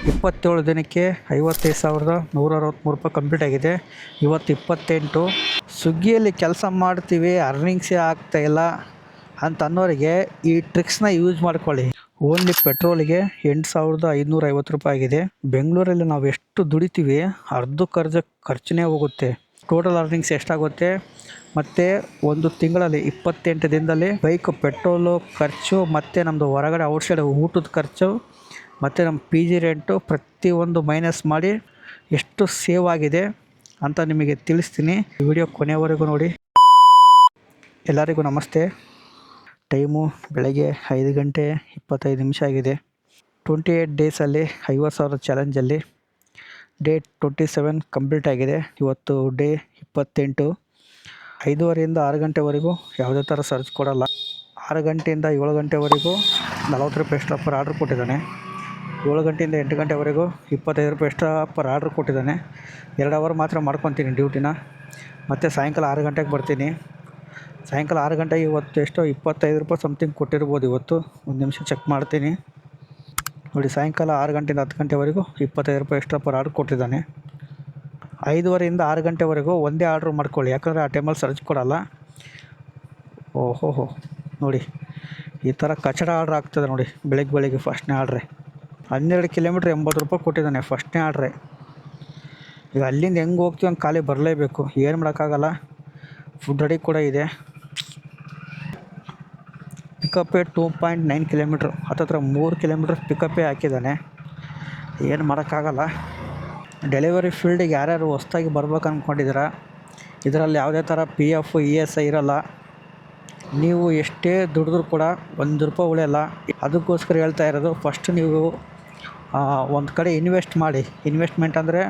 27 ದಿನಕ್ಕೆ 55,163 ರೂಪಾಯಿ ಕಂಪ್ಲೀಟ್ ಆಗಿದೆ. ಇವತ್ತು 28. ಸ್ವಿಗ್ಗಿಯಲ್ಲಿ ಕೆಲಸ ಮಾಡ್ತೀವಿ, ಅರ್ನಿಂಗ್ಸೇ ಆಗ್ತಾಯಿಲ್ಲ ಅಂತ ಅನ್ನೋರಿಗೆ ಈ ಟ್ರಿಕ್ಸ್ನ ಯೂಸ್ ಮಾಡ್ಕೊಳ್ಳಿ. ಓನ್ಲಿ ಪೆಟ್ರೋಲಿಗೆ 8,550 ರೂಪಾಯಿ ಆಗಿದೆ. ಬೆಂಗಳೂರಲ್ಲಿ ನಾವು ಎಷ್ಟು ದುಡಿತೀವಿ ಅರ್ಧಕ್ಕರ್ಧ ಖರ್ಚನೇ ಹೋಗುತ್ತೆ. ಟೋಟಲ್ ಅರ್ನಿಂಗ್ಸ್ ಎಷ್ಟಾಗುತ್ತೆ ಮತ್ತು ಒಂದು ತಿಂಗಳಲ್ಲಿ 28 ದಿನದಲ್ಲಿ ಬೈಕ್ ಪೆಟ್ರೋಲು ಖರ್ಚು ಮತ್ತು ನಮ್ಮದು ಹೊರಗಡೆ ಔಟ್ಸೈಡ್ ಊಟದ ಖರ್ಚು ಮತ್ತು ನಮ್ಮ ಪಿ ಜಿ ರೆಂಟು ಪ್ರತಿಯೊಂದು ಮೈನಸ್ ಮಾಡಿ ಎಷ್ಟು ಸೇವ್ ಆಗಿದೆ ಅಂತ ನಿಮಗೆ ತಿಳಿಸ್ತೀನಿ. ವಿಡಿಯೋ ಕೊನೆವರೆಗೂ ನೋಡಿ. ಎಲ್ಲರಿಗೂ ನಮಸ್ತೆ. ಟೈಮು ಬೆಳಗ್ಗೆ 5 ಗಂಟೆ 25 ನಿಮಿಷ ಆಗಿದೆ. 28 ಡೇಸಲ್ಲಿ 50,000 ಚಾಲೆಂಜಲ್ಲಿ ಡೇ 27 ಕಂಪ್ಲೀಟ್ ಆಗಿದೆ. ಇವತ್ತು ಡೇ 28. 5:30ಯಿಂದ 6 ಗಂಟೆವರೆಗೂ ಯಾವುದೇ ಥರ ಸರ್ಚ್ ಕೊಡಲ್ಲ. 6 ಗಂಟೆಯಿಂದ 7 ಗಂಟೆವರೆಗೂ 40 ರೂಪಾಯಿ ಎಕ್ಸ್ಟ್ರಾ ಪರ್ ಆರ್ಡ್ರ್ ಕೊಟ್ಟಿದ್ದಾನೆ. 7 ಗಂಟೆಯಿಂದ 8 ಗಂಟೆವರೆಗೂ 25 ರೂಪಾಯಿ ಎಕ್ಸ್ಟ್ರಾ ಪರ್ ಆರ್ಡ್ರ್ ಕೊಟ್ಟಿದ್ದಾನೆ. 2 ಅವರ್ ಮಾತ್ರ ಮಾಡ್ಕೊತೀನಿ ಡ್ಯೂಟಿನ. ಮತ್ತು ಸಾಯಂಕಾಲ 6 ಗಂಟೆಗೆ ಬರ್ತೀನಿ. ಸಾಯಂಕಾಲ 6 ಗಂಟೆಗೆ ಇವತ್ತು ಎಷ್ಟೋ 25 ರೂಪಾಯಿ ಸಮಥಿಂಗ್ ಕೊಟ್ಟಿರ್ಬೋದು. ಇವತ್ತು ಒಂದು ನಿಮಿಷ ಚೆಕ್ ಮಾಡ್ತೀನಿ ನೋಡಿ. ಸಾಯಂಕಾಲ 6 ಗಂಟೆಯಿಂದ 10 ಗಂಟೆವರೆಗೂ 25 ರೂಪಾಯಿ ಎಕ್ಸ್ಟ್ರಾ ಪರ್ ಆರ್ಡ್ರ್ ಕೊಟ್ಟಿದ್ದಾನೆ. 5:30ಯಿಂದ 6 ಗಂಟೆವರೆಗೂ ಒಂದೇ ಆರ್ಡ್ರ್ ಮಾಡ್ಕೊಳ್ಳಿ, ಯಾಕಂದರೆ ಆ ಟೈಮಲ್ಲಿ ಸರ್ಚ್ ಕೊಡಲ್ಲ. ಓಹೋ ನೋಡಿ, ಈ ಥರ ಕಚಡ ಆರ್ಡ್ರ್ ಆಗ್ತದೆ ನೋಡಿ. ಬೆಳಗ್ಗೆ ಫಸ್ಟ್ನೇ ಆರ್ಡ್ರೆ 12 ಕಿಲೋಮೀಟ್ರ್ 80 ರೂಪಾಯಿ ಕೊಟ್ಟಿದ್ದಾನೆ ಫಸ್ಟ್ನೇ ಆರ್ಡ್ರೆ. ಈಗ ಅಲ್ಲಿಂದ ಹೆಂಗೆ ಹೋಗ್ತೀವಿ ಹಂಗೆ ಖಾಲಿ ಬರಲೇಬೇಕು, ಏನು ಮಾಡೋಕ್ಕಾಗಲ್ಲ. ಫುಡ್ ರೆಡಿ ಕೂಡ ಇದೆ. ಪಿಕಪ್ಪೇ 2.9 ಕಿಲೋಮೀಟ್ರ್, ಹತ್ತತ್ರ 3 ಕಿಲೋಮೀಟ್ರ್ ಪಿಕಪ್ಪೇ ಹಾಕಿದ್ದಾನೆ. ಏನು ಮಾಡೋಕ್ಕಾಗಲ್ಲ. ಡೆಲಿವರಿ ಫೀಲ್ಡಿಗೆ ಯಾರ್ಯಾರು ಹೊಸ್ದಾಗಿ ಬರ್ಬೇಕು ಅಂದ್ಕೊಂಡಿದ್ದೀರ, ಇದರಲ್ಲಿ ಯಾವುದೇ ಥರ PF ESI ಇರೋಲ್ಲ. ನೀವು ಎಷ್ಟೇ ದುಡಿದ್ರೂ ಕೂಡ 1 ರೂಪಾಯಿ ಉಳಿಯಲ್ಲ. ಅದಕ್ಕೋಸ್ಕರ ಹೇಳ್ತಾ ಇರೋದು, ಫಸ್ಟ್ ನೀವು ಒಂದು ಕಡೆ ಇನ್ವೆಸ್ಟ್ ಮಾಡಿ. ಇನ್ವೆಸ್ಟ್ಮೆಂಟ್ ಅಂದರೆ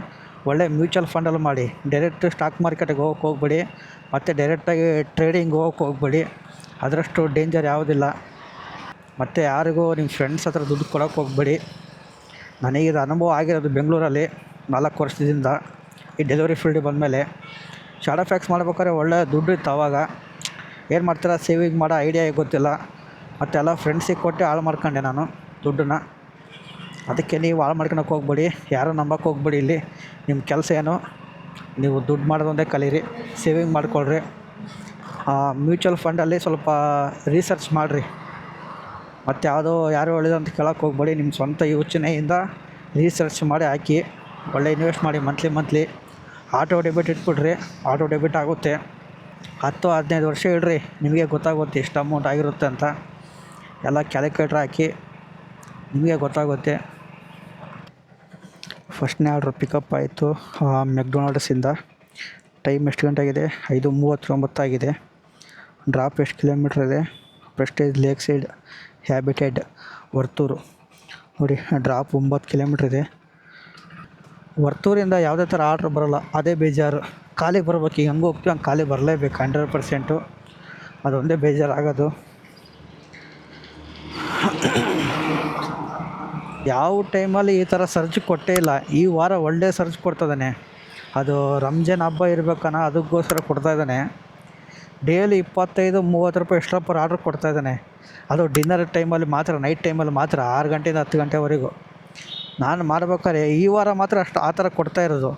ಒಳ್ಳೆ ಮ್ಯೂಚುವಲ್ ಫಂಡಲ್ಲಿ ಮಾಡಿ. ಡೈರೆಕ್ಟ್ ಸ್ಟಾಕ್ ಮಾರ್ಕೆಟಿಗೆ ಹೋಗಬೇಡಿ ಮತ್ತು ಡೈರೆಕ್ಟಾಗಿ ಟ್ರೇಡಿಂಗ್ ಹೋಗಬೇಡಿ. ಅದರಷ್ಟು ಡೇಂಜರ್ ಯಾವುದಿಲ್ಲ. ಮತ್ತು ಯಾರಿಗೂ ನಿಮ್ಮ ಫ್ರೆಂಡ್ಸ್ ಹತ್ರ ದುಡ್ಡು ಕೊಡೋಕ್ಕೆ ಹೋಗಬೇಡಿ. ನನಗಿದು ಅನುಭವ ಆಗಿರೋದು ಬೆಂಗಳೂರಲ್ಲಿ 4 ವರ್ಷದಿಂದ. ಈ ಡೆಲಿವರಿ ಫೀಲ್ಡಿಗೆ ಬಂದಮೇಲೆ ಶಾಡೋ ಫ್ಯಾಕ್ಸ್ ಮಾಡ್ಬೇಕಾದ್ರೆ ಒಳ್ಳೆ ದುಡ್ಡು ಇತ್ತು. ಆವಾಗ ಏನು ಮಾಡ್ತೀರಾ, ಸೇವಿಂಗ್ ಮಾಡೋ ಐಡಿಯಾ ಗೊತ್ತಿಲ್ಲ. ಮತ್ತು ಎಲ್ಲ ಫ್ರೆಂಡ್ಸಿಗೆ ಕೊಟ್ಟು ಹಾಳು ಮಾಡ್ಕೊಂಡೆ ನಾನು ದುಡ್ಡನ್ನ. ಅದಕ್ಕೆ ನೀವು ಹಾಳು ಮಾಡ್ಕೊಳಕ್ಕೆ ಹೋಗ್ಬೇಡಿ, ಯಾರೂ ನಂಬಕ್ಕೆ ಹೋಗ್ಬೇಡಿ. ಇಲ್ಲಿ ನಿಮ್ಮ ಕೆಲಸ ಏನು, ನೀವು ದುಡ್ಡು ಮಾಡೋದೊಂದೇ ಕಲೀರಿ, ಸೇವಿಂಗ್ ಮಾಡ್ಕೊಳ್ರಿ. ಮ್ಯೂಚುವಲ್ ಫಂಡಲ್ಲಿ ಸ್ವಲ್ಪ ರಿಸರ್ಚ್ ಮಾಡಿರಿ. ಮತ್ತು ಯಾರು ಒಳ್ಳೆಯದಂತ ಕೇಳೋಕ್ಕೆ ಹೋಗ್ಬೇಡಿ. ನಿಮ್ಮ ಸ್ವಂತ ಯೋಚನೆಯಿಂದ ರಿಸರ್ಚ್ ಮಾಡಿ ಹಾಕಿ. ಒಳ್ಳೆ ಇನ್ವೆಸ್ಟ್ ಮಾಡಿ. ಮಂತ್ಲಿ ಆಟೋ ಡೆಬಿಟ್ ಇಟ್ಬಿಡ್ರಿ. ಆಟೋ ಡೆಬಿಟ್ ಆಗುತ್ತೆ. 10-15 ವರ್ಷ ಇಡ್ರಿ, ನಿಮಗೆ ಗೊತ್ತಾಗುತ್ತೆ ಎಷ್ಟು ಅಮೌಂಟ್ ಆಗಿರುತ್ತೆ ಅಂತ. ಎಲ್ಲ ಕ್ಯಾಲ್ಕುಲೇಟ್ರ್ ಹಾಕಿ ನಿಮಗೆ ಗೊತ್ತಾಗುತ್ತೆ. ಫಸ್ಟ್ನೇ ಆರ್ಡ್ರ್ ಪಿಕಪ್ ಆಯಿತು ಮೆಕ್ಡೊನಾಲ್ಡ್ಸಿಂದ. ಟೈಮ್ ಎಷ್ಟು ಗಂಟೆ ಆಗಿದೆ? 5:39 ಆಗಿದೆ. ಡ್ರಾಪ್ ಎಷ್ಟು ಕಿಲೋಮೀಟ್ರ್ ಇದೆ? Prestige lake side habitat Varthur ನೋಡಿ. ಡ್ರಾಪ್ 9 ಕಿಲೋಮೀಟ್ರ್ ಇದೆ. ವರ್ತೂರಿಂದ ಯಾವುದೇ ಥರ ಆರ್ಡ್ರ್ ಬರೋಲ್ಲ, ಅದೇ ಬೇಜಾರು. ಖಾಲಿ ಬರ್ಬೇಕು. ಈಗ ಹಂಗೆ ಹೋಗ್ತೀವಿ, ಹಂಗೆ ಖಾಲಿ ಬರಲೇಬೇಕು 100%. ಅದೊಂದೇ ಬೇಜಾರಾಗೋದು. ಯಾವ ಟೈಮಲ್ಲಿ ಈ ಥರ ಸರ್ಚ್ ಕೊಟ್ಟೇ ಇಲ್ಲ. ಈ ವಾರ ಒಳ್ಳೆ ಸರ್ಚ್ ಕೊಡ್ತಾಯಿದ್ದಾನೆ. ಅದು ರಂಜಾನ್ ಹಬ್ಬ ಇರಬೇಕನ್ನ ಅದಕ್ಕೋಸ್ಕರ ಕೊಡ್ತಾಯಿದ್ದಾನೆ. ಡೈಲಿ 25-30 ರೂಪಾಯಿ ಎಕ್ಸ್ಟ್ರಾ ಪರ್ ಆರ್ಡ್ರ್ ಕೊಡ್ತಾಯಿದ್ದಾನೆ. ಅದು ಡಿನ್ನರ್ ಟೈಮಲ್ಲಿ ಮಾತ್ರ, ನೈಟ್ ಟೈಮಲ್ಲಿ ಮಾತ್ರ 6 ಗಂಟೆಯಿಂದ 10 ಗಂಟೆವರೆಗೂ. ನಾನು ಮಾಡ್ಬೇಕಾದ್ರೆ ಈ ವಾರ ಮಾತ್ರ ಆ ಥರ ಕೊಡ್ತಾಯಿರೋದು.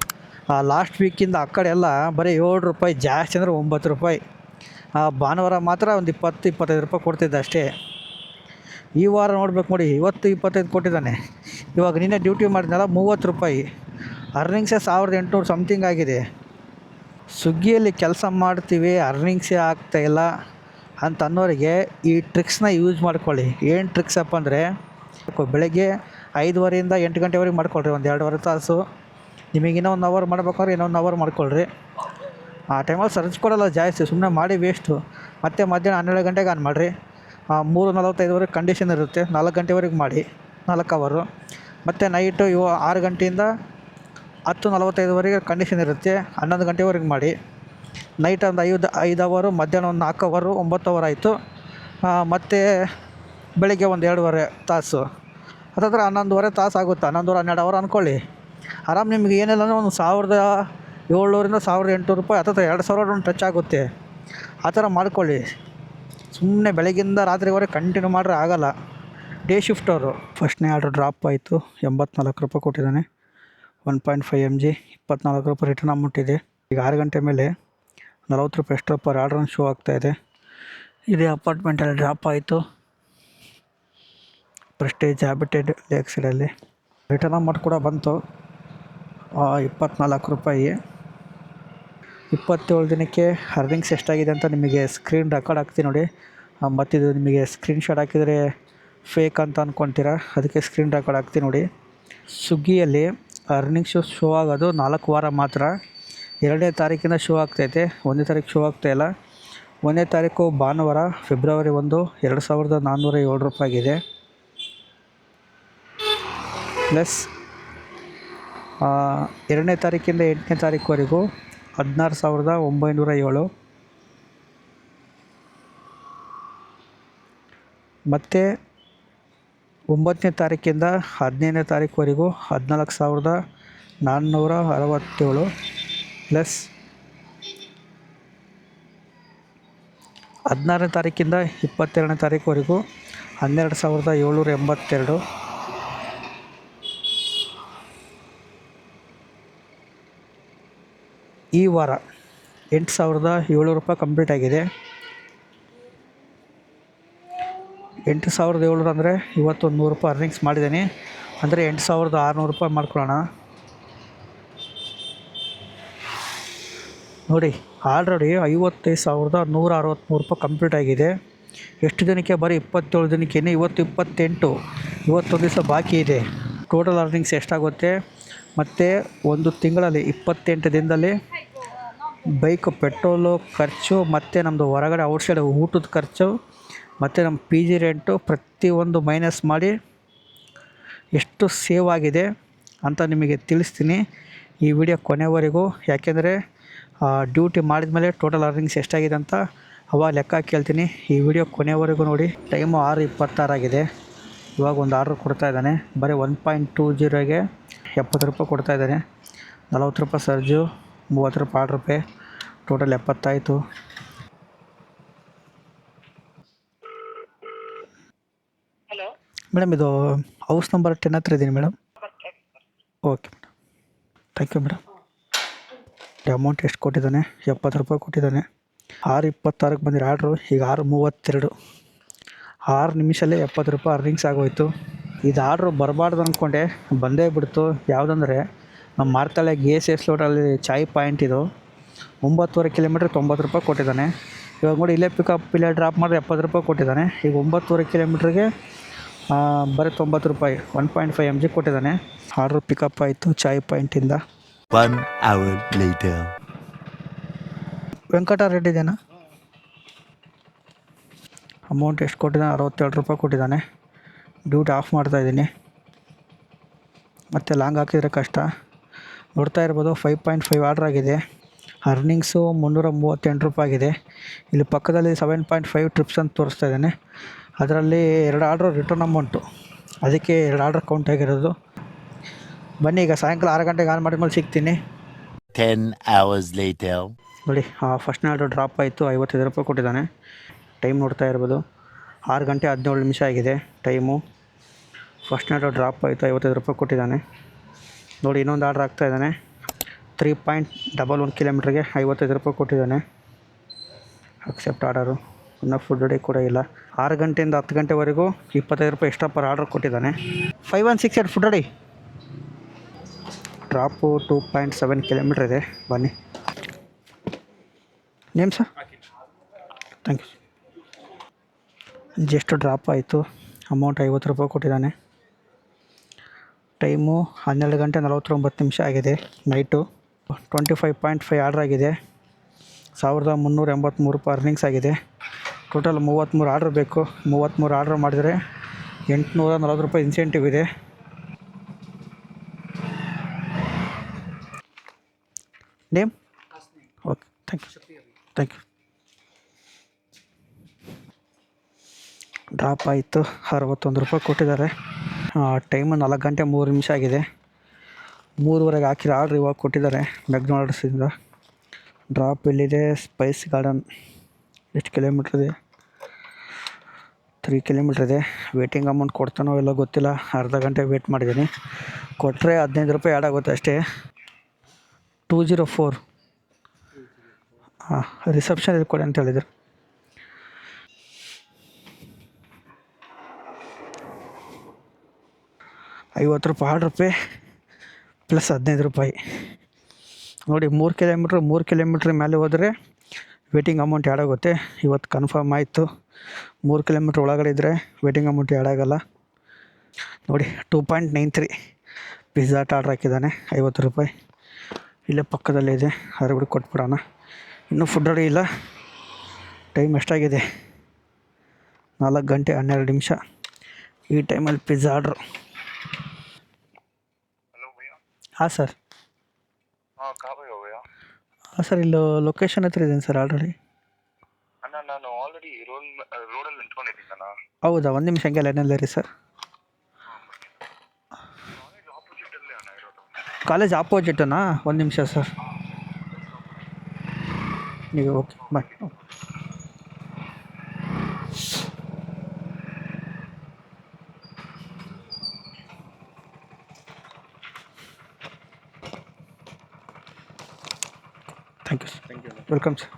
ಲಾಸ್ಟ್ ವೀಕಿಂದ ಆ ಕಡೆ ಎಲ್ಲ ಬರೀ 7 ರೂಪಾಯಿ, ಜಾಸ್ತಿ ಅಂದರೆ 9 ರೂಪಾಯಿ. ಭಾನುವಾರ ಮಾತ್ರ ಒಂದು 20-25 ರೂಪಾಯಿ ಕೊಡ್ತಿದ್ದೆ ಅಷ್ಟೇ. ಈ ವಾರ ನೋಡ್ಬೇಕು ನೋಡಿ, ಇವತ್ತು 25 ಕೊಟ್ಟಿದ್ದಾನೆ. ಇವಾಗ ನಿನ್ನೆ ಡ್ಯೂಟಿ ಮಾಡಿದ್ನಲ್ಲ 30 ರೂಪಾಯಿ. ಅರ್ನಿಂಗ್ಸೇ 1,800 ಸಮಥಿಂಗ್ ಆಗಿದೆ. ಸ್ವಿಗ್ಗಿಯಲ್ಲಿ ಕೆಲಸ ಮಾಡ್ತೀವಿ, ಅರ್ನಿಂಗ್ಸೇ ಆಗ್ತಾಯಿಲ್ಲ ಅಂತ ಅನ್ನೋರಿಗೆ ಈ ಟ್ರಿಕ್ಸ್ನ ಯೂಸ್ ಮಾಡ್ಕೊಳ್ಳಿ. ಏನು ಟ್ರಿಕ್ಸಪ್ಪ ಅಂದರೆ, ಬೆಳಗ್ಗೆ 5:30ಯಿಂದ 8 ಗಂಟೆವರೆಗೆ ಮಾಡ್ಕೊಳ್ರಿ, ಒಂದು 2.5 ತಾಸು. ನಿಮಗೆ ಇನ್ನೂ 1 ಅವರ್ ಮಾಡ್ಬೇಕಾದ್ರೆ ಇನ್ನೊಂದು ಅವರ್ ಮಾಡ್ಕೊಳ್ರಿ. ಆ ಟೈಮಲ್ಲಿ ಸರ್ಚ್ ಕೊಡೋಲ್ಲ ಜಾಸ್ತಿ, ಸುಮ್ಮನೆ ಮಾಡಿ ವೇಸ್ಟು. ಮತ್ತು ಮಧ್ಯಾಹ್ನ 12 ಗಂಟೆಗೆ ಆನ್ ಮಾಡಿರಿ. 3:45ವರೆಗೆ ಕಂಡೀಷನ್ ಇರುತ್ತೆ. 4 ಗಂಟೆವರೆಗೆ ಮಾಡಿ, 4 ಅವರು. ಮತ್ತು ನೈಟು 6 ಗಂಟೆಯಿಂದ 10:45ವರೆಗೆ ಕಂಡೀಷನ್ ಇರುತ್ತೆ. 11 ಗಂಟೆವರೆಗೆ ಮಾಡಿ. ನೈಟ್ ಒಂದು 5 ಅವರು, ಮಧ್ಯಾಹ್ನ ಒಂದು 4 ಅವರು, 9 ಅವರ್ ಆಯಿತು. ಮತ್ತು ಬೆಳಗ್ಗೆ ಒಂದು 2.5 ತಾಸು, ಹತ್ತತ್ರ 11.5 ತಾಸು ಆಗುತ್ತೆ. 11-12 ಅವರ್ ಅಂದ್ಕೊಳ್ಳಿ. ಆರಾಮ್ ನಿಮ್ಗೆ ಏನಿಲ್ಲ ಅಂದರೆ ಒಂದು 1,700ರಿಂದ 1,800 ರೂಪಾಯಿ, ಹತ್ತತ್ರ 2,000 ಟಚ್ ಆಗುತ್ತೆ. ಆ ಥರ ಮಾಡ್ಕೊಳ್ಳಿ. ಸುಮ್ಮನೆ ಬೆಳಗ್ಗಿಂದ ರಾತ್ರಿವರೆಗೆ ಕಂಟಿನ್ಯೂ ಮಾಡ್ರೆ ಆಗೋಲ್ಲ. ಡೇ ಶಿಫ್ಟ್ ಅವರು. ಫಸ್ಟ್ನೇ ಆರ್ಡ್ರ್ ಡ್ರಾಪ್ ಆಯಿತು, 84 ರೂಪಾಯಿ ಕೊಟ್ಟಿದ್ದಾನೆ. 1.5 mg 24 ರೂಪಾಯಿ ರಿಟರ್ನ್ ಅಮೌಂಟ್ ಇದೆ. ಈಗ 6 ಗಂಟೆ ಮೇಲೆ 40 ರೂಪಾಯಿ ಎಕ್ಸ್ಟ್ರಾ ಪರ್ ಆರ್ಡ್ರನ್ನು ಶೋ ಆಗ್ತಾಯಿದೆ. ಇದೇ ಅಪಾರ್ಟ್ಮೆಂಟಲ್ಲಿ ಡ್ರಾಪ್ ಆಯಿತು, ಪ್ರೆಸ್ಟೇಜ್ ಹ್ಯಾಬಿಟೆಡ್ ಲೇಕ್ ಸೈಡಲ್ಲಿ. ರಿಟರ್ನ್ ಅಮೌಂಟ್ ಕೂಡ ಬಂತು 24 ರೂಪಾಯಿ. 27 ದಿನಕ್ಕೆ ಅರ್ನಿಂಗ್ಸ್ ಎಷ್ಟಾಗಿದೆ ಅಂತ ನಿಮಗೆ ಸ್ಕ್ರೀನ್ ರೆಕಾರ್ಡ್ ಹಾಕ್ತೀನಿ ನೋಡಿ. ಮತ್ತಿದು ನಿಮಗೆ ಸ್ಕ್ರೀನ್ಶಾಟ್ ಹಾಕಿದರೆ ಫೇಕ್ ಅಂತ ಅಂದ್ಕೊತೀರಾ, ಅದಕ್ಕೆ ಸ್ಕ್ರೀನ್ ರೆಕಾರ್ಡ್ ಹಾಕ್ತೀನಿ ನೋಡಿ. ಸ್ವಿಗ್ಗಿಯಲ್ಲಿ ಅರ್ನಿಂಗ್ಸು ಶೋ ಆಗೋದು 4 ವಾರ ಮಾತ್ರ. 2ನೇ ತಾರೀಕಿಂದ ಶೋ ಆಗ್ತೈತೆ, 1ನೇ ತಾರೀಕು ಶೋ ಆಗ್ತಾಯಿಲ್ಲ. 1ನೇ ತಾರೀಕು ಭಾನುವಾರ ಫೆಬ್ರವರಿ 1 2407 ರೂಪಾಯಿ ಆಗಿದೆ. ಪ್ಲಸ್ 2ನೇ ತಾರೀಕಿಂದ 8ನೇ ತಾರೀಕುವರೆಗೂ 16,907. ಮತ್ತು 9ನೇ ತಾರೀಕಿಂದ 15ನೇ ತಾರೀಕುವರೆಗೂ 14,467. ಪ್ಲಸ್ 16ನೇ ತಾರೀಕಿಂದ 22ನೇ ತಾರೀಕುವರೆಗೂ 12,782. ಈ ವಾರ 8,700 ರೂಪಾಯಿ ಕಂಪ್ಲೀಟ್ ಆಗಿದೆ. 8,700 ಅಂದರೆ ಇವತ್ತು 100 ರೂಪಾಯಿ ಅರ್ನಿಂಗ್ಸ್ ಮಾಡಿದ್ದೀನಿ, ಅಂದರೆ 8,600 ರೂಪಾಯಿ ಮಾಡ್ಕೊಳ್ಳೋಣ ನೋಡಿ. ಆಲ್ರೆಡಿ 55,163 ರೂಪಾಯಿ ಕಂಪ್ಲೀಟ್ ಆಗಿದೆ. ಎಷ್ಟು ದಿನಕ್ಕೆ? ಬರೀ 27 ದಿನಕ್ಕೆ. ಇವತ್ತು 28, ಇವತ್ತೊಂದು ದಿವಸ ಬಾಕಿ ಇದೆ. ಟೋಟಲ್ ಅರ್ನಿಂಗ್ಸ್ ಎಷ್ಟಾಗುತ್ತೆ? ಮತ್ತು ಒಂದು ತಿಂಗಳಲ್ಲಿ 28 ದಿನದಲ್ಲಿ ಬೈಕ್ ಪೆಟ್ರೋಲು ಖರ್ಚು, ಮತ್ತು ನಮ್ಮದು ಹೊರಗಡೆ ಔಟ್ಸೈಡ್ ಊಟದ ಖರ್ಚು, ಮತ್ತು ನಮ್ಮ ಪಿ ಜಿ ರೆಂಟು ಪ್ರತಿಯೊಂದು ಮೈನಸ್ ಮಾಡಿ ಎಷ್ಟು ಸೇವ್ ಆಗಿದೆ ಅಂತ ನಿಮಗೆ ತಿಳಿಸ್ತೀನಿ ಈ ವಿಡಿಯೋ ಕೊನೆವರೆಗೂ. ಯಾಕೆಂದರೆ ಡ್ಯೂಟಿ ಮಾಡಿದ ಮೇಲೆ ಟೋಟಲ್ ಅರ್ನಿಂಗ್ಸ್ ಎಷ್ಟಾಗಿದೆ ಅಂತ ಅವಾಗ ಲೆಕ್ಕ ಕೇಳ್ತೀನಿ. ಈ ವಿಡಿಯೋ ಕೊನೆವರೆಗೂ ನೋಡಿ. ಟೈಮು 6:26 ಆಗಿದೆ. ಇವಾಗ ಒಂದು ಆರ್ಡ್ರ್ ಕೊಡ್ತಾಯಿದ್ದಾನೆ, ಬರೀ 1.20ಗೆ 70 ರೂಪಾಯಿ ಕೊಡ್ತಾಯಿದ್ದಾನೆ. 40 ರೂಪಾಯಿ ಸರ್ಜು, 30 ರೂಪಾಯಿ ಆರ್ಡ್ರ್ ಪೇ, ಟೋಟಲ್ 70 ಆಯಿತು. ಮೇಡಮ್ ಇದು ಹೌಸ್ ನಂಬರ್ 10 ಹತ್ರ ಇದ್ದೀನಿ madam. Okay madam, thank you madam. Amount ಎಷ್ಟು ಕೊಟ್ಟಿದ್ದಾನೆ? 70 ರೂಪಾಯಿ ಕೊಟ್ಟಿದ್ದಾನೆ. 6:26ಕ್ಕೆ ಬಂದಿರೋ ಆರ್ಡ್ರು ಈಗ 6:32, 6 ನಿಮಿಷಲ್ಲೇ 70 ರೂಪಾಯಿ ಅರ್ನಿಂಗ್ಸ್ ಆಗೋಯ್ತು. ಇದು ಆರ್ಡ್ರು ಬರಬಾರ್ದು ಅಂದ್ಕೊಂಡೆ, ಬಂದೇ ಬಿಡ್ತು. ಯಾವುದಂದರೆ ನಮ್ಮ ಮಾರ್ತಳ್ಳಿ GSS ರೋಡಲ್ಲಿ ಚಾಯ್ ಪಾಯಿಂಟ್ ಇದು. 9.5 ಕಿಲೋಮೀಟ್ರ್ 90 ರೂಪಾಯಿ ಕೊಟ್ಟಿದ್ದಾನೆ. ಇವಾಗ ನೋಡಿ, ಇಲ್ಲೇ ಪಿಕಪ್ ಇಲ್ಲೇ ಡ್ರಾಪ್ ಮಾಡಿದ್ರೆ 70 ರೂಪಾಯಿ ಕೊಟ್ಟಿದ್ದಾನೆ. ಈಗ 9.5 ಕಿಲೋಮೀಟ್ರಿಗೆ ಬರೀ 90 ರೂಪಾಯಿ, 1.5 mg ಕೊಟ್ಟಿದ್ದಾನೆ. ಆರ್ಡ್ರು ಪಿಕಪ್ ಆಯಿತು ಚಾಯ್ ಪಾಯಿಂಟಿಂದ. 1 hour later. ವೆಂಕಟರೆಡ್ಡಿ ಇದೇನಾ? ಅಮೌಂಟ್ ಎಷ್ಟು ಕೊಟ್ಟಿದ್ದಾನೆ? 67 ರೂಪಾಯಿ ಕೊಟ್ಟಿದ್ದಾನೆ. ಡ್ಯೂಟಿ ಆಫ್ ಮಾಡ್ತಾಯಿದ್ದೀನಿ, ಮತ್ತು ಲಾಂಗ್ ಹಾಕಿದರೆ ಕಷ್ಟ. ನೋಡ್ತಾ ಇರ್ಬೋದು 5.5 ಆರ್ಡ್ರ್ ಆಗಿದೆ. ಅರ್ನಿಂಗ್ಸು 338 ರೂಪಾಯಿ ಆಗಿದೆ. ಇಲ್ಲಿ ಪಕ್ಕದಲ್ಲಿ 7.5 ಟ್ರಿಪ್ಸ್ ಅಂತ ತೋರಿಸ್ತಾ ಇದ್ದಾನೆ. ಅದರಲ್ಲಿ 2 ಆರ್ಡ್ರು ರಿಟರ್ನ್ ಅಮೌಂಟು, ಅದಕ್ಕೆ 2 ಆರ್ಡ್ರ್ ಕೌಂಟ್ ಆಗಿರೋದು. ಬನ್ನಿ ಈಗ ಸಾಯಂಕಾಲ 6 ಗಂಟೆಗೆ ಆನ್ ಮಾಡಿದ್ಮೇಲೆ ಸಿಗ್ತೀನಿ. 10 hours later. ನೋಡಿ, ಫಸ್ಟ್ನೇ ಆರ್ಡ್ರ್ ಡ್ರಾಪ್ ಆಯಿತು, 55 ರೂಪಾಯಿ ಕೊಟ್ಟಿದ್ದಾನೆ. ಟೈಮ್ ನೋಡ್ತಾ ಇರ್ಬೋದು 6 ಗಂಟೆ 17 ನಿಮಿಷ ಆಗಿದೆ ಟೈಮು. ಫಸ್ಟ್ನೇ ಆರ್ಡ್ರ್ ಡ್ರಾಪ್ ಆಯಿತು, 55 ರೂಪಾಯಿ ಕೊಟ್ಟಿದ್ದಾನೆ. ನೋಡಿ, ಇನ್ನೊಂದು ಆರ್ಡ್ರ್ ಆಗ್ತಾಯಿದ್ದಾನೆ. 3.11 ಕಿಲೋಮೀಟ್ರಿಗೆ 55 ರೂಪಾಯಿ ಕೊಟ್ಟಿದ್ದಾನೆ. Accept order. ಇನ್ನೂ ಫುಡ್ ರೆಡಿ ಕೂಡ ಇಲ್ಲ. 6 ಗಂಟೆಯಿಂದ 10 ಗಂಟೆವರೆಗೂ 25 ರೂಪಾಯಿ ಎಕ್ಸ್ಟ್ರಾ ಪರ್ ಆರ್ಡರ್ ಕೊಟ್ಟಿದ್ದಾನೆ. 5168 ಫುಡ್ ರೆಡಿ. ಡ್ರಾಪು 2.7 ಕಿಲೋಮೀಟ್ರ್ ಇದೆ. ಬನ್ನಿ. Name sir? Thank you. Just drop ಆಯಿತು, ಅಮೌಂಟ್ 50 ರೂಪಾಯಿ ಕೊಟ್ಟಿದ್ದಾನೆ. ಟೈಮು 12 ಗಂಟೆ 49 ನಿಮಿಷ ಆಗಿದೆ ನೈಟು. 25.5 ಆರ್ಡ್ರ್ ಆಗಿದೆ. 1,383 ರೂಪಾಯಿ ಅರ್ನಿಂಗ್ಸ್ ಆಗಿದೆ. ಟೋಟಲ್ 33 ಆರ್ಡ್ರ್ ಬೇಕು. 33 ಆರ್ಡ್ರ್ ಮಾಡಿದರೆ 840 ರೂಪಾಯಿ ಇನ್ಸೆಂಟಿವ್ ಇದೆ. Name? Okay, thank you thank you. Drop ಆಯಿತು, 61 ರೂಪಾಯಿ ಕೊಟ್ಟಿದ್ದಾರೆ. ಟೈಮು 4 ಗಂಟೆ 3 ನಿಮಿಷ ಆಗಿದೆ. 3:30ಗೆ ಹಾಕಿರೋ ಆರ್ಡ್ರ್ ಇವಾಗ ಕೊಟ್ಟಿದ್ದಾರೆ ಮೆಕ್ಡೊನಾಲ್ಡ್ಸಿಂದ. ಡ್ರಾಪ್ ಎಲ್ಲಿದೆ? Spice garden. ಎಷ್ಟು ಕಿಲೋಮೀಟ್ರ್ ಇದೆ? 3 ಕಿಲೋಮೀಟ್ರ್ ಇದೆ. ವೇಟಿಂಗ್ ಅಮೌಂಟ್ ಕೊಡ್ತಾನೋ ಇಲ್ಲ ಗೊತ್ತಿಲ್ಲ. ಅರ್ಧ ಗಂಟೆ ವೇಟ್ ಮಾಡಿದ್ದೀನಿ. ಕೊಟ್ಟರೆ 15 ರೂಪಾಯಿ ಆ್ಯಡ್ ಆಗುತ್ತೆ ಅಷ್ಟೇ. 204 ಹಾಂ, ರಿಸೆಪ್ಷನ್ ಕೊಡಿ ಅಂತ ಹೇಳಿದರು. ₹50 ಆರ್ಡ್ರ್ ಪೇ ಪ್ಲಸ್ 15 ರೂಪಾಯಿ. ನೋಡಿ 3 ಕಿಲೋಮೀಟ್ರ್ ಮೇಲೆ ಹೋದರೆ ವೇಟಿಂಗ್ ಅಮೌಂಟ್ ಆ್ಯಡ್ ಆಗುತ್ತೆ. ಇವತ್ತು ಕನ್ಫರ್ಮ್ ಆಯಿತು. 3 ಕಿಲೋಮೀಟ್ರ್ ಒಳಗಡೆ ಇದ್ದರೆ ವೇಟಿಂಗ್ ಅಮೌಂಟ್ ಆ್ಯಡ್ ಆಗೋಲ್ಲ. ನೋಡಿ 2.93 ಪಿಜ್ಜಾ ಆರ್ಡ್ರ್ ಹಾಕಿದ್ದಾನೆ. ₹50 ಇಲ್ಲೇ ಪಕ್ಕದಲ್ಲೇ ಇದೆ. ಅದ್ರ ಬಿಟ್ಟು ಕೊಟ್ಬಿಡೋಣ. ಇನ್ನೂ ಫುಡ್ ರೆಡಿ ಇಲ್ಲ. ಟೈಮ್ ಎಷ್ಟಾಗಿದೆ? 4 ಗಂಟೆ 12 ನಿಮಿಷ. ಈ ಟೈಮಲ್ಲಿ ಪಿಜ್ಜಾ ಆರ್ಡ್ರು. ಹಾಂ ಸರ್. ಹಾಂ ಸರ್, ಇಲ್ಲಿ ಲೊಕೇಶನ್ ಹತ್ರ ಇದ್ದೀನಿ ಸರ್ ಆಲ್ರೆಡಿ. ನಾನು ಆಲ್ರೆಡಿ ರೋಡಲ್ಲಿ ನಿಂತ್ಕೊಂಡಿದ್ದೀನಣ್ಣ. ಹೌದಾ? ಒಂದು ನಿಮಿಷ ಹಂಗೆ ಲೈನಲ್ಲಿ ಇರಿ ಸರ್. ಆಪೋಸಿಟಲ್ಲೇ ಅಣ್ಣ ಇರೋದು. ಕಾಲೇಜ್ ಆಪೋಸಿಟನಾ? ಒಂದು ನಿಮಿಷ ಸರ್. ನೀವು okay bye. Thank you sir. Welcome sir.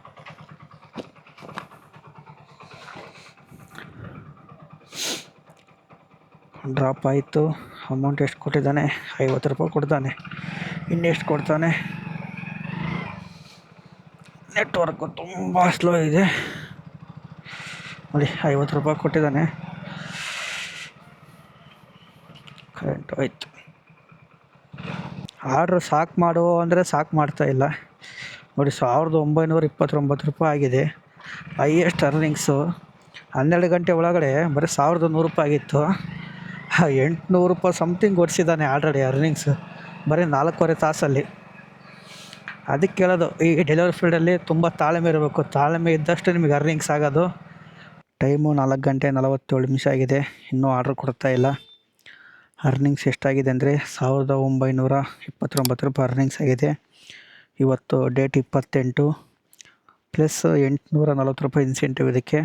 Drop ಆಯಿತು. ಅಮೌಂಟ್ ಎಷ್ಟು ಕೊಟ್ಟಿದ್ದಾನೆ? ₹50 ಕೊಡ್ತಾನೆ. ಇನ್ನೆಷ್ಟು ಕೊಡ್ತಾನೆ? ನೆಟ್ವರ್ಕು ತುಂಬ ಸ್ಲೋ ಇದೆ. ನೋಡಿ ₹50 ಕೊಟ್ಟಿದ್ದಾನೆ. ಕರೆಂಟ್ ಹೋಯ್ತು. ಆರ್ಡ್ರ್ ಸಾಕು ಮಾಡು ಅಂದರೆ ಸಾಕು ಮಾಡ್ತಾಯಿಲ್ಲ. ನೋಡಿ ₹1929 ಆಗಿದೆ. ಹೈಯೆಸ್ಟ್ ಅರ್ನಿಂಗ್ಸು 12 ಗಂಟೆ ಒಳಗಡೆ ಬರೀ ₹1,100 ಆಗಿತ್ತು. ₹800 ಸಮಥಿಂಗ್ ಓಡಿಸಿದ್ದಾನೆ ಆಲ್ರೆಡಿ ಅರ್ನಿಂಗ್ಸು ಬರೀ 4.25 ತಾಸಲ್ಲಿ. ಅದಕ್ಕೆ ಕೇಳೋದು, ಈ ಡೆಲಿವರಿ ಫೀಲ್ಡಲ್ಲಿ ತುಂಬ ತಾಳ್ಮೆ ಇರಬೇಕು. ತಾಳ್ಮೆ ಇದ್ದಷ್ಟು ನಿಮಗೆ ಅರ್ನಿಂಗ್ಸ್ ಆಗೋದು. ಟೈಮು 4 ಗಂಟೆ 47 ನಿಮಿಷ ಆಗಿದೆ. ಇನ್ನೂ ಆರ್ಡ್ರ್ ಕೊಡ್ತಾಯಿಲ್ಲ. ಅರ್ನಿಂಗ್ಸ್ ಎಷ್ಟಾಗಿದೆ ಅಂದರೆ ₹1,929 ಅರ್ನಿಂಗ್ಸ್ ಆಗಿದೆ. ಇವತ್ತು ಡೇಟ್ 28 ಪ್ಲಸ್ ₹840 ಇನ್ಸೆಂಟಿವ್. ಇದಕ್ಕೆ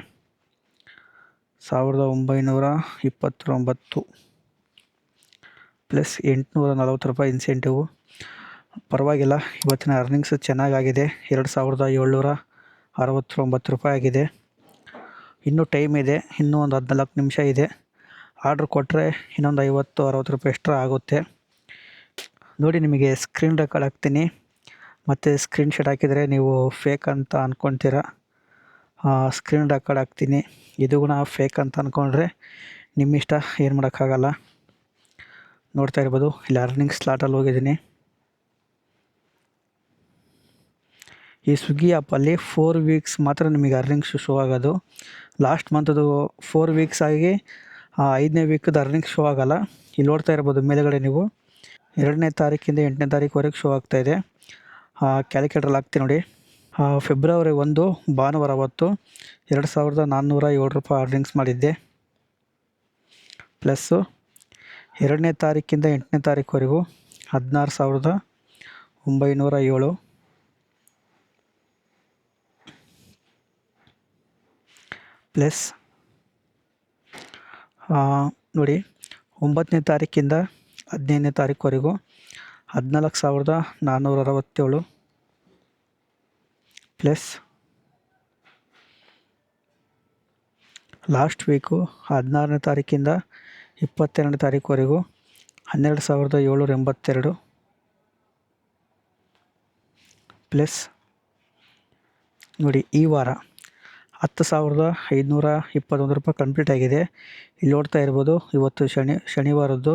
₹1,929 ಪ್ಲಸ್ ₹840 ಇನ್ಸೆಂಟಿವು. ಪರವಾಗಿಲ್ಲ, ಇವತ್ತಿನ ಅರ್ನಿಂಗ್ಸ್ ಚೆನ್ನಾಗಾಗಿದೆ. ₹2,769 ಆಗಿದೆ. ಇನ್ನೂ ಟೈಮ್ ಇದೆ. ಇನ್ನೂ ಒಂದು 14 ನಿಮಿಷ ಇದೆ. ಆರ್ಡ್ರ್ ಕೊಟ್ಟರೆ ಇನ್ನೊಂದು ₹50-60 ಎಕ್ಸ್ಟ್ರಾ ಆಗುತ್ತೆ. ನೋಡಿ, ನಿಮಗೆ ಸ್ಕ್ರೀನ್ ರೆಕಾರ್ಡ್ ಹಾಕ್ತೀನಿ ಮತ್ತು ಸ್ಕ್ರೀನ್ಶಾಟ್ ಹಾಕಿದರೆ ನೀವು ಫೇಕ್ ಅಂತ ಅಂದ್ಕೊತೀರ. ಸ್ಕ್ರೀನ್ ರೆಕಾರ್ಡ್ ಹಾಕ್ತೀನಿ. ಇದು ಫೇಕ್ ಅಂತ ಅಂದ್ಕೊಂಡ್ರೆ ನಿಮ್ಮಿಷ್ಟ, ಏನು ಮಾಡೋಕ್ಕಾಗಲ್ಲ. ನೋಡ್ತಾ ಇರ್ಬೋದು, ಇಲ್ಲಿ ಅರ್ನಿಂಗ್ ಸ್ಲಾಟಲ್ಲಿ ಹೋಗಿದ್ದೀನಿ. ಈ ಸ್ವಿಗ್ಗಿ ಆ್ಯಪಲ್ಲಿ 4 ವೀಕ್ಸ್ ಮಾತ್ರ ನಿಮಗೆ ಅರ್ನಿಂಗ್ಸ್ ಶೋ ಆಗೋದು. ಲಾಸ್ಟ್ ಮಂತದು 4 ವೀಕ್ಸ್ ಆಗಿ 5ನೇ ವೀಕದ್ದು ಅರ್ನಿಂಗ್ಸ್ ಶೋ ಆಗೋಲ್ಲ. ಇಲ್ಲಿ ನೋಡ್ತಾ ಇರ್ಬೋದು ಮೇಲೆಗಡೆ ನೀವು 2ನೇ ತಾರೀಕಿಂದ 8ನೇ ತಾರೀಕುವರೆಗೆ ಶೋ ಆಗ್ತಾಯಿದೆ. ಕ್ಯಾಲ್ಕುಲೇಟ್ರಲ್ಲಿ ಹಾಕ್ತೀನಿ ನೋಡಿ. ಫೆಬ್ರವರಿ 1 ಭಾನುವಾರ ಅವತ್ತು ₹2,407 ಅರ್ನಿಂಗ್ಸ್ ಮಾಡಿದ್ದೆ. ಪ್ಲಸ್ಸು 2ನೇ ತಾರೀಕಿಂದ 8ನೇ ತಾರೀಕುವರೆಗೂ ₹16,907. ಪ್ಲಸ್ ನೋಡಿ 9ನೇ ತಾರೀಕಿಂದ 15ನೇ ತಾರೀಕುವರೆಗೂ ₹14,467. ಪ್ಲಸ್ ಲಾಸ್ಟ್ ವೀಕು 16ನೇ ತಾರೀಕಿಂದ 22ನೇ ತಾರೀಕುವರೆಗೂ ₹12,782. ಪ್ಲಸ್ ನೋಡಿ ಈ ವಾರ ₹10,521 ಕಂಪ್ಲೀಟ್ ಆಗಿದೆ. ಇಲ್ಲಿ ನೋಡ್ತಾ ಇರ್ಬೋದು, ಇವತ್ತು ಶನಿವಾರದ್ದು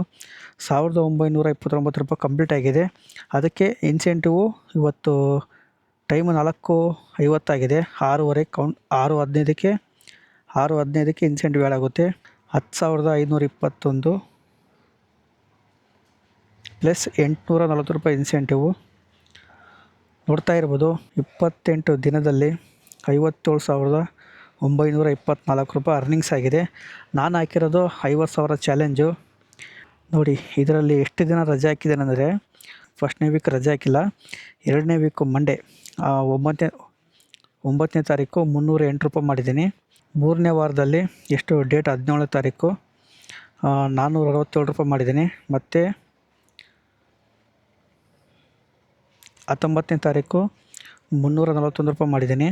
₹1,929 ಕಂಪ್ಲೀಟ್ ಆಗಿದೆ. ಅದಕ್ಕೆ ಇನ್ಸೆಂಟಿವು ಇವತ್ತು ಟೈಮು 4:50 ಆಗಿದೆ. 6:15 ಕೌಂಟ್ 6:15ಕ್ಕೆ ಇನ್ಸೆಂಟಿವ್ ಆ್ಯಡ್ ಆಗುತ್ತೆ. 10,521 ಪ್ಲಸ್ ₹840 ಇನ್ಸೆಂಟಿವು. ನೋಡ್ತಾ ಇರ್ಬೋದು, 28 ದಿನದಲ್ಲಿ ₹57,924 ಅರ್ನಿಂಗ್ಸ್ ಆಗಿದೆ. ನಾನು ಹಾಕಿರೋದು 50,000 ಚಾಲೆಂಜು. ನೋಡಿ ಇದರಲ್ಲಿ ಎಷ್ಟು ದಿನ ರಜೆ ಹಾಕಿದ್ದೇನೆ ಅಂದರೆ, ಫಸ್ಟ್ನೇ ವೀಕ್ ರಜೆ ಹಾಕಿಲ್ಲ. 2ನೇ ವೀಕು ಮಂಡೇ 9ನೇ ತಾರೀಕು ₹308 ಮಾಡಿದ್ದೀನಿ. ಮೂರನೇ ವಾರದಲ್ಲಿ ಎಷ್ಟು ಡೇಟ್ 17ನೇ ತಾರೀಕು 467 ರೂಪಾಯಿ ಮಾಡಿದ್ದೀನಿ. ಮತ್ತು 19ನೇ ತಾರೀಕು 341 ರೂಪಾಯಿ ಮಾಡಿದ್ದೀನಿ.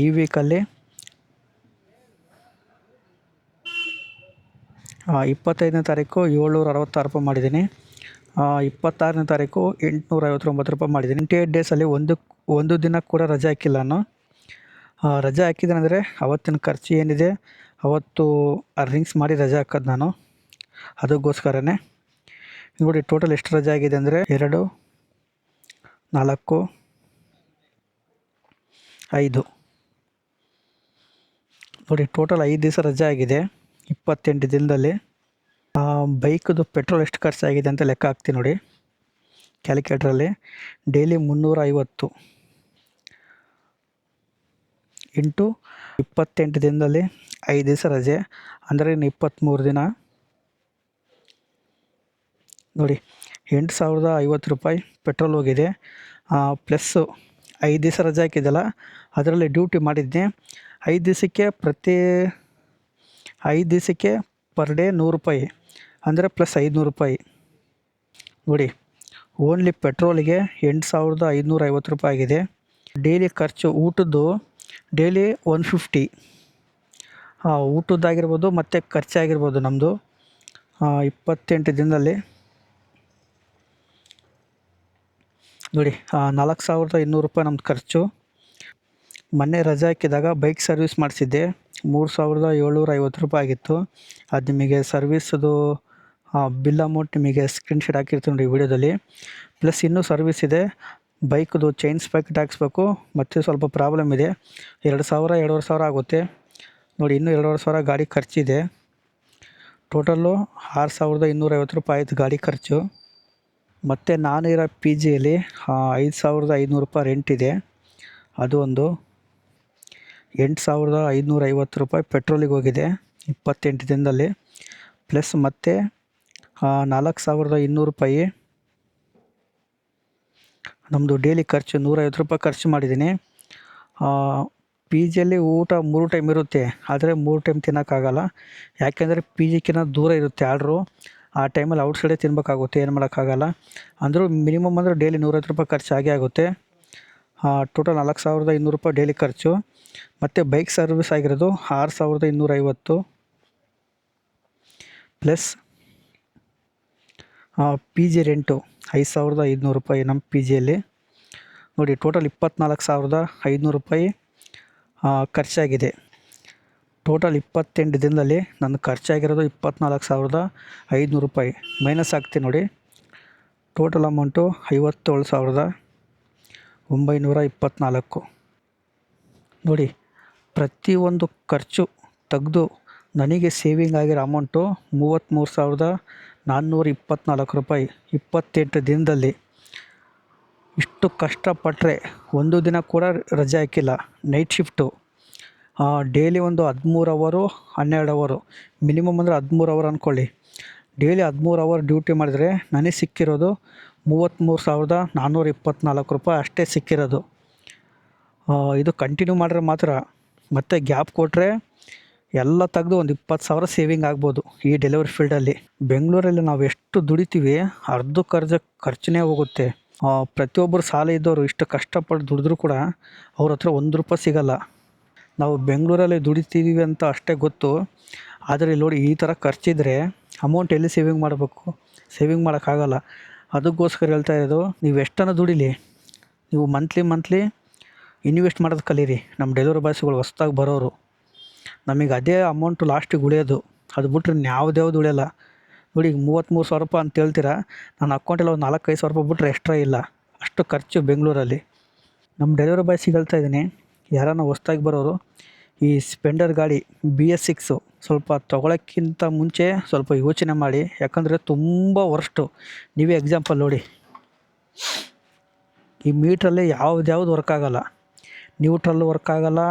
ಈ ವೀಕಲ್ಲಿ 25ನೇ ತಾರೀಕು 766 ರೂಪಾಯಿ ಮಾಡಿದ್ದೀನಿ. 26ನೇ ತಾರೀಕು 859 ರೂಪಾಯಿ ಮಾಡಿದ್ದೀನಿ. 28 ಡೇಸಲ್ಲಿ ಒಂದು ದಿನ ಕೂಡ ರಜೆ ಹಾಕಿಲ್ಲ ನಾನು. ರಜೆ ಹಾಕಿದ್ದೇನೆಂದರೆ ಅವತ್ತಿನ ಖರ್ಚು ಏನಿದೆ ಅವತ್ತು ಅರ್ನಿಂಗ್ಸ್ ಮಾಡಿ ರಜೆ ಹಾಕೋದು ನಾನು. ಅದಕ್ಕೋಸ್ಕರನೇ ನೋಡಿ ಟೋಟಲ್ ಎಷ್ಟು ರಜೆ ಆಗಿದೆ ಅಂದರೆ 2, 4, 5 ನೋಡಿ ಟೋಟಲ್ 5 ದಿವಸ ರಜೆ ಆಗಿದೆ 28 ದಿನದಲ್ಲಿ. ಬೈಕ್ದು ಪೆಟ್ರೋಲ್ ಎಷ್ಟು ಖರ್ಚಾಗಿದೆ ಅಂತ ಲೆಕ್ಕ ಹಾಕ್ತೀನಿ ನೋಡಿ ಕ್ಯಾಲ್ಕುಲೇಟ್ರಲ್ಲಿ. ಡೈಲಿ 350 ಇಂಟು 28 ದಿನದಲ್ಲಿ 5 ದಿವಸ ರಜೆ ಅಂದರೆ ಇನ್ನು 23 ದಿನ ನೋಡಿ 8,050 ರೂಪಾಯಿ ಪೆಟ್ರೋಲ್ ಹೋಗಿದೆ. ಪ್ಲಸ್ಸು 5 ದಿವಸ ರಜೆ ಹಾಕಿದ್ದಲ್ಲ ಅದರಲ್ಲಿ ಡ್ಯೂಟಿ ಮಾಡಿದ್ದೆ. 5 ದಿವಸಕ್ಕೆ 5 ದಿವಸಕ್ಕೆ ಪರ್ ಡೇ 100 ರೂಪಾಯಿ ಅಂದರೆ ಪ್ಲಸ್ 500 ರೂಪಾಯಿ ನೋಡಿ. ಓನ್ಲಿ ಪೆಟ್ರೋಲಿಗೆ 8,550 ರೂಪಾಯಿ ಆಗಿದೆ. ಡೈಲಿ ಖರ್ಚು ಊಟದ್ದು ಡೈಲಿ 150 ಊಟದ್ದಾಗಿರ್ಬೋದು ಮತ್ತು ಖರ್ಚಾಗಿರ್ಬೋದು ನಮ್ಮದು 28 ದಿನದಲ್ಲಿ ನೋಡಿ 4,200 ರೂಪಾಯಿ ನಮ್ಮದು ಖರ್ಚು. ಮೊನ್ನೆ ರಜೆ ಹಾಕಿದಾಗ ಬೈಕ್ ಸರ್ವಿಸ್ ಮಾಡಿಸಿದ್ದೆ 3,750 ರೂಪಾಯಿ ಆಗಿತ್ತು. ಅದು ನಿಮಗೆ ಸರ್ವಿಸ್ದು ಬಿಲ್ ಅಮೌಂಟ್ ನಿಮಗೆ ಸ್ಕ್ರೀನ್ಶಾಟ್ ಹಾಕಿರ್ತೀನಿ ನೋಡಿ ವಿಡಿಯೋದಲ್ಲಿ. ಪ್ಲಸ್ ಇನ್ನೂ ಸರ್ವಿಸ್ ಇದೆ, ಬೈಕ್ದು ಚೈನ್ ಸ್ಪಾಕೆಟ್ ಹಾಕ್ಸ್ಬೇಕು ಮತ್ತು ಸ್ವಲ್ಪ ಪ್ರಾಬ್ಲಮ್ ಇದೆ. 2,000 2,500 ಆಗುತ್ತೆ ನೋಡಿ. ಇನ್ನೂ 2,500 ಗಾಡಿ ಖರ್ಚಿದೆ. ಟೋಟಲ್ಲು 6,250 ರೂಪಾಯಿ ಆಯಿತು ಗಾಡಿ ಖರ್ಚು. ಮತ್ತು ನಾನಿರೋ ಪಿ ಜಿಯಲ್ಲಿ 5,500 ರೂಪಾಯಿ ರೆಂಟ್ ಇದೆ. ಅದು ಒಂದು 8,550 ರೂಪಾಯಿ ಪೆಟ್ರೋಲಿಗೆ ಹೋಗಿದೆ 28 ದಿನದಲ್ಲಿ. ಪ್ಲಸ್ ಮತ್ತು 4,200 ರೂಪಾಯಿ ನಮ್ಮದು ಡೈಲಿ ಖರ್ಚು 150 ರೂಪಾಯಿ ಖರ್ಚು ಮಾಡಿದ್ದೀನಿ. ಪಿ ಜಿಯಲ್ಲಿ ಊಟ 3 ಟೈಮ್ ಇರುತ್ತೆ, ಆದರೆ 3 ಟೈಮ್ ತಿನ್ನೋಕ್ಕಾಗಲ್ಲ. ಯಾಕೆಂದರೆ ಪಿ ಜಿಗಿಂತ ದೂರ ಇರುತ್ತೆ ಆರ್ಡ್ರು. ಆ ಟೈಮಲ್ಲಿ ಔಟ್ಸೈಡೇ ತಿನ್ನಬೇಕಾಗುತ್ತೆ, ಏನು ಮಾಡೋಕ್ಕಾಗಲ್ಲ. ಅಂದರೂ ಮಿನಿಮಮ್ ಅಂದರೆ ಡೈಲಿ 150 ರೂಪಾಯಿ ಖರ್ಚು ಆಗೇ ಆಗುತ್ತೆ. ಟೋಟಲ್ 4,200 ರೂಪಾಯಿ ಡೈಲಿ ಖರ್ಚು. ಮತ್ತು ಬೈಕ್ ಸರ್ವಿಸ್ ಆಗಿರೋದು 6,250 ಪ್ಲಸ್ ಪಿ ಜಿ ರೆಂಟು 5,500 ರೂಪಾಯಿ ನಮ್ಮ ಪಿ ಜಿಯಲ್ಲಿ ನೋಡಿ. ಟೋಟಲ್ 24,500 ರೂಪಾಯಿ ಖರ್ಚಾಗಿದೆ. ಟೋಟಲ್ 28 ದಿನದಲ್ಲಿ ನನ್ನ ಖರ್ಚಾಗಿರೋದು 24,500 ರೂಪಾಯಿ ಮೈನಸ್ ಆಗ್ತೀನಿ ನೋಡಿ. ಟೋಟಲ್ ಅಮೌಂಟು 57,924 ನೋಡಿ. ಪ್ರತಿಯೊಂದು ಖರ್ಚು ತೆಗೆದು ನನಗೆ ಸೇವಿಂಗ್ ಆಗಿರೋ ಅಮೌಂಟು 33,424 ರೂಪಾಯಿ 28 ದಿನದಲ್ಲಿ. ಇಷ್ಟು ಕಷ್ಟಪಟ್ಟರೆ ಒಂದು ದಿನ ಕೂಡ ರಜೆ ಹಾಕಿಲ್ಲ. ನೈಟ್ ಶಿಫ್ಟು ಡೈಲಿ ಒಂದು 13 ಅವರು 12 ಅವರು ಮಿನಿಮಮ್ ಅಂದರೆ 13 ಅವರ್ ಅಂದ್ಕೊಳ್ಳಿ. ಡೈಲಿ 13 ಅವರ್ ಡ್ಯೂಟಿ ಮಾಡಿದರೆ ನನಗೆ ಸಿಕ್ಕಿರೋದು 33,424 ರೂಪಾಯಿ ಅಷ್ಟೇ ಸಿಕ್ಕಿರೋದು. ಇದು ಕಂಟಿನ್ಯೂ ಮಾಡಿದ್ರೆ ಮಾತ್ರ. ಮತ್ತು ಗ್ಯಾಪ್ ಕೊಟ್ಟರೆ ಎಲ್ಲ ತೆಗೆದು ಒಂದು 20,000 ಸೇವಿಂಗ್ ಆಗ್ಬೋದು ಈ ಡೆಲಿವರಿ ಫೀಲ್ಡಲ್ಲಿ. ಬೆಂಗಳೂರಲ್ಲಿ ನಾವು ಎಷ್ಟು ದುಡಿತೀವಿ ಅರ್ಧಕ್ಕರ್ಧ ಖರ್ಚೇ ಹೋಗುತ್ತೆ. ಪ್ರತಿಯೊಬ್ಬರು ಸಾಲ ಇದ್ದವರು ಇಷ್ಟು ಕಷ್ಟಪಟ್ಟು ದುಡಿದ್ರೂ ಕೂಡ ಅವ್ರ ಹತ್ರ 1 ರೂಪಾಯಿ ಸಿಗೋಲ್ಲ. ನಾವು ಬೆಂಗಳೂರಲ್ಲಿ ದುಡಿತೀವಿ ಅಂತ ಅಷ್ಟೇ ಗೊತ್ತು, ಆದರೆ ಇಲ್ಲಿ ನೋಡಿ ಈ ಥರ ಖರ್ಚಿದ್ರೆ ಅಮೌಂಟ್ ಎಲ್ಲಿ ಸೇವಿಂಗ್ ಮಾಡಬೇಕು? ಸೇವಿಂಗ್ ಮಾಡೋಕ್ಕಾಗಲ್ಲ. ಅದಕ್ಕೋಸ್ಕರ ಹೇಳ್ತಾ ಇರೋದು, ನೀವು ಎಷ್ಟನ್ನು ದುಡಿಲಿ, ನೀವು ಮಂತ್ಲಿ ಇನ್ವೆಸ್ಟ್ ಮಾಡೋದು ಕಲೀರಿ. ನಮ್ಮ ಡೆಲಿವರಿ ಬಾಯ್ಸ್ಗಳು ಹೊಸ್ದಾಗಿ ಬರೋರು, ನಮಗೆ ಅದೇ ಅಮೌಂಟು ಲಾಸ್ಟಿಗೆ ಉಳಿಯೋದು. ಅದು ಬಿಟ್ಟರೆ ಯಾವ್ದು ಉಳಿಯೋಲ್ಲ ನೋಡಿ. ಈಗ 33,000 ರೂಪಾಯಿ ಅಂತ ಹೇಳ್ತೀರಾ, ನನ್ನ ಅಕೌಂಟಲ್ಲಿ ಒಂದು 4-5 ಸಾವಿರ ರೂಪಾಯಿ ಬಿಟ್ಟರೆ ಎಕ್ಸ್ಟ್ರಾ ಇಲ್ಲ. ಅಷ್ಟು ಖರ್ಚು ಬೆಂಗಳೂರಲ್ಲಿ. ನಮ್ಮ ಡೆಲಿವರಿ ಬಾಯ್ಸಿಗೆ ಹೇಳ್ತಾ ಇದ್ದೀನಿ, ಯಾರನ್ನ ಹೊಸ್ದಾಗಿ ಬರೋರು ಈ ಸ್ಪೆಂಡರ್ ಗಾಡಿ BS6 ಸ್ವಲ್ಪ ತೊಗೊಳಕ್ಕಿಂತ ಮುಂಚೆ ಸ್ವಲ್ಪ ಯೋಚನೆ ಮಾಡಿ. ಯಾಕಂದರೆ ತುಂಬ ವರ್ಸ್ಟು. ನೀವೇ ಎಕ್ಸಾಂಪಲ್ ನೋಡಿ, ಈ ಮೀಟ್ರಲ್ಲಿ ಯಾವ್ದು ವರ್ಕ್ ಆಗೋಲ್ಲ, ನ್ಯೂಟ್ರಲ್ ವರ್ಕ್ ಆಗೋಲ್ಲ,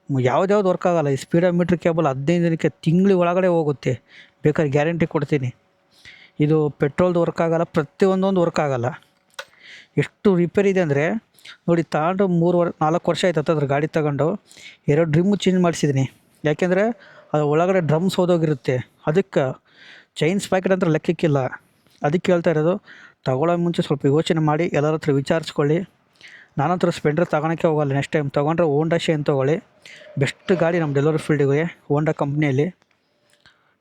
ಯಾವ್ದು ವರ್ಕ್ ಆಗೋಲ್ಲ. ಈ ಸ್ಪೀಡೋಮೀಟ್ರ್ ಕೇಬಲ್ 15 ದಿನಕ್ಕೆ ತಿಂಗಳ ಒಳಗಡೆ ಹೋಗುತ್ತೆ, ಬೇಕಾದ್ರೆ ಗ್ಯಾರಂಟಿ ಕೊಡ್ತೀನಿ. ಇದು ಪೆಟ್ರೋಲ್ದು ವರ್ಕ್ ಆಗೋಲ್ಲ, ಪ್ರತಿಯೊಂದೊಂದು ವರ್ಕ್ ಆಗೋಲ್ಲ. ಎಷ್ಟು ರಿಪೇರ್ ಇದೆ ಅಂದರೆ ನೋಡಿ ತಗೊಂಡು 4 ವರ್ಷ ಆಯ್ತು ಅದ್ರ ಗಾಡಿ ತಗೊಂಡು 2 ಡ್ರಿಮ್ಮು ಚೇಂಜ್ ಮಾಡಿಸಿದ್ದೀನಿ. ಯಾಕೆಂದರೆ ಅದು ಒಳಗಡೆ ಡ್ರಮ್ಸ್ ಹೋದೋಗಿರುತ್ತೆ, ಅದಕ್ಕೆ ಚೈನ್ಸ್ ಪ್ಯಾಕೆಟ್ ಅಂತ ಲೆಕ್ಕಕ್ಕಿಲ್ಲ. ಅದಕ್ಕೆ ಹೇಳ್ತಾ ಇರೋದು, ತಗೊಳ್ಳೋ ಮುಂಚೆ ಸ್ವಲ್ಪ ಯೋಚನೆ ಮಾಡಿ ಎಲ್ಲರ ಹತ್ರ ವಿಚಾರಿಸ್ಕೊಳ್ಳಿ. ನಾನಂತರ ಸ್ಪೆಂಡರ್ ತಗೊಳಕ್ಕೆ ಹೋಗಲ್ಲ. ನೆಕ್ಸ್ಟ್ ಟೈಮ್ ತೊಗೊಂಡ್ರೆ ಹೋಂಡಾ ಶೈನ್ ತೊಗೊಳ್ಳಿ, ಬೆಸ್ಟ್ ಗಾಡಿ ನಮ್ಮ ಡೆಲಿವರಿ ಫೀಲ್ಡಿಗೆ ಹೋಂಡಾ ಕಂಪ್ನಿಯಲ್ಲಿ.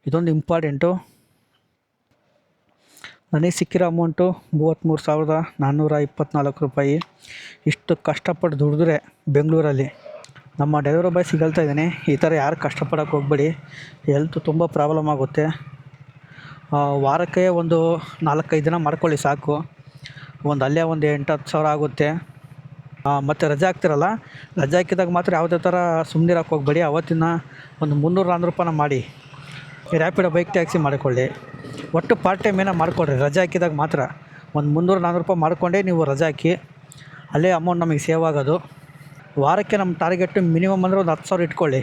ಇದೊಂದು ಇಂಪಾರ್ಟೆಂಟು. ನನಗೆ ಸಿಕ್ಕಿರೋ ಅಮೌಂಟು 33,424 ರೂಪಾಯಿ. ಇಷ್ಟು ಕಷ್ಟಪಟ್ಟು ದುಡಿದ್ರೆ ಬೆಂಗಳೂರಲ್ಲಿ ನಮ್ಮ ಡೆಲಿವರಿ ಬಾಯ್ಸಿಗೆ ಹೇಳ್ತಾ ಇದ್ದೀನಿ, ಈ ಥರ ಯಾರು ಕಷ್ಟಪಡೋಕ್ಕೆ ಹೋಗ್ಬೇಡಿ, ಹೆಲ್ತ್ ತುಂಬ ಪ್ರಾಬ್ಲಮ್ ಆಗುತ್ತೆ. ವಾರಕ್ಕೆ ಒಂದು 4-5 ದಿನ ಮಾಡ್ಕೊಳ್ಳಿ ಸಾಕು. ಅಲ್ಲೇ ಒಂದು 8-10 ಸಾವಿರ ಆಗುತ್ತೆ. ಮತ್ತು ರಜೆ ಹಾಕ್ತಿರಲ್ಲ, ರಜೆ ಹಾಕಿದಾಗ ಮಾತ್ರ ಯಾವುದೇ ಥರ ಸುಮ್ಮನಿರೋಕ್ಕೆ ಹೋಗ್ಬೇಡಿ. ಅವತ್ತಿನ ಒಂದು 300-400 ರೂಪಾಯಿನ ಮಾಡಿ ರ್ಯಾಪಿಡೋ ಬೈಕ್ ಟ್ಯಾಕ್ಸಿ ಮಾಡಿಕೊಳ್ಳಿ. ಒಟ್ಟು ಪಾರ್ಟ್ ಟೈಮ್ ಏನೋ ಮಾಡಿಕೊಡ್ರಿ. ರಜೆ ಹಾಕಿದಾಗ ಮಾತ್ರ ಒಂದು 300-400 ರೂಪಾಯಿ ಮಾಡಿಕೊಂಡೇ ನೀವು ರಜೆ ಹಾಕಿ, ಅಲ್ಲೇ ಅಮೌಂಟ್ ನಮಗೆ ಸೇವ್ ಆಗೋದು. ವಾರಕ್ಕೆ ನಮ್ಮ ಟಾರ್ಗೆಟ್ ಮಿನಿಮಮ್ ಅಂದರೆ ಒಂದು 10,000 ಇಟ್ಕೊಳ್ಳಿ.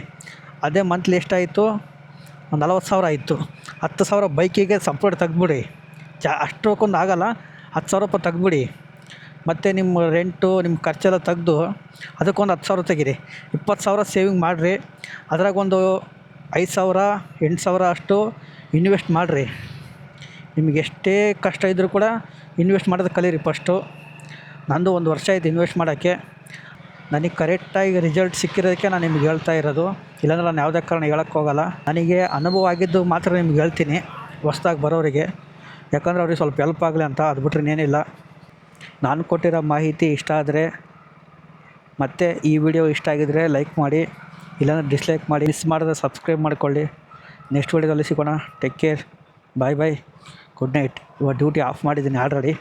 ಅದೇ ಮಂತ್ಲಿ ಎಷ್ಟಾಯಿತು, ಒಂದು 40,000 ಆಯಿತು. 10,000 ಬೈಕಿಗೆ ಸಪ್ರೇಟ್ ತೆಗ್ದುಬಿಡಿ. ಅಷ್ಟಕ್ಕೊಂದು ಆಗೋಲ್ಲ, 10,000 ರೂಪಾಯಿ ತೆಗ್ದುಬಿಡಿ. ಮತ್ತು ನಿಮ್ಮ ರೆಂಟು ನಿಮ್ಮ ಖರ್ಚೆಲ್ಲ ತೆಗೆದು ಅದಕ್ಕೊಂದು 10,000 ತೆಗೀರಿ. 20,000 ಸೇವಿಂಗ್ ಮಾಡಿರಿ. ಅದ್ರಾಗೊಂದು 5,000 8,000 ಅಷ್ಟು ಇನ್ವೆಸ್ಟ್ ಮಾಡಿರಿ. ನಿಮಗೆ ಎಷ್ಟೇ ಕಷ್ಟ ಇದ್ದರೂ ಕೂಡ ಇನ್ವೆಸ್ಟ್ ಮಾಡೋದು ಕಲೀರಿ ಫಸ್ಟು. ನಂದು 1 ವರ್ಷ ಆಯಿತು ಇನ್ವೆಸ್ಟ್ ಮಾಡೋಕ್ಕೆ. ನನಗೆ ಕರೆಕ್ಟಾಗಿ ರಿಸಲ್ಟ್ ಸಿಕ್ಕಿರೋದಕ್ಕೆ ನಾನು ನಿಮ್ಗೆ ಹೇಳ್ತಾ ಇರೋದು, ಇಲ್ಲಾಂದ್ರೆ ನಾನು ಯಾವುದೇ ಕಾರಣ ಹೇಳೋಕ್ಕೆ ಹೋಗೋಲ್ಲ. ನನಗೆ ಅನುಭವ ಆಗಿದ್ದು ಮಾತ್ರ ನಿಮ್ಗೆ ಹೇಳ್ತೀನಿ, ಹೊಸ್ದಾಗಿ ಬರೋರಿಗೆ, ಯಾಕಂದರೆ ಅವ್ರಿಗೆ ಸ್ವಲ್ಪ ಹೆಲ್ಪ್ ಆಗಲಿ ಅಂತ. ಅದು ಬಿಟ್ಟರೆ ಇನ್ನೇನಿಲ್ಲ. ನಾನು ಕೊಟ್ಟಿರೋ ಮಾಹಿತಿ ಇಷ್ಟ ಆದರೆ ಮತ್ತು ಈ ವಿಡಿಯೋ ಇಷ್ಟ ಆಗಿದರೆ ಲೈಕ್ ಮಾಡಿ, ಇಲ್ಲಾಂದರೆ ಡಿಸ್ಲೈಕ್ ಮಾಡಿ. ಮಿಸ್ ಮಾಡಿದ್ರೆ ಸಬ್ಸ್ಕ್ರೈಬ್ ಮಾಡಿಕೊಳ್ಳಿ. ನೆಕ್ಸ್ಟ್ ವಿಡಿಯೋದಲ್ಲಿ ಸಿಗೋಣ. ಟೇಕ್ ಕೇರ್, ಬಾಯ್ ಬಾಯ್, ಗುಡ್ ನೈಟ್. ಇವಾಗ ಡ್ಯೂಟಿ ಆಫ್ ಮಾಡಿದ್ದೀನಿ ಆಲ್ರೆಡಿ.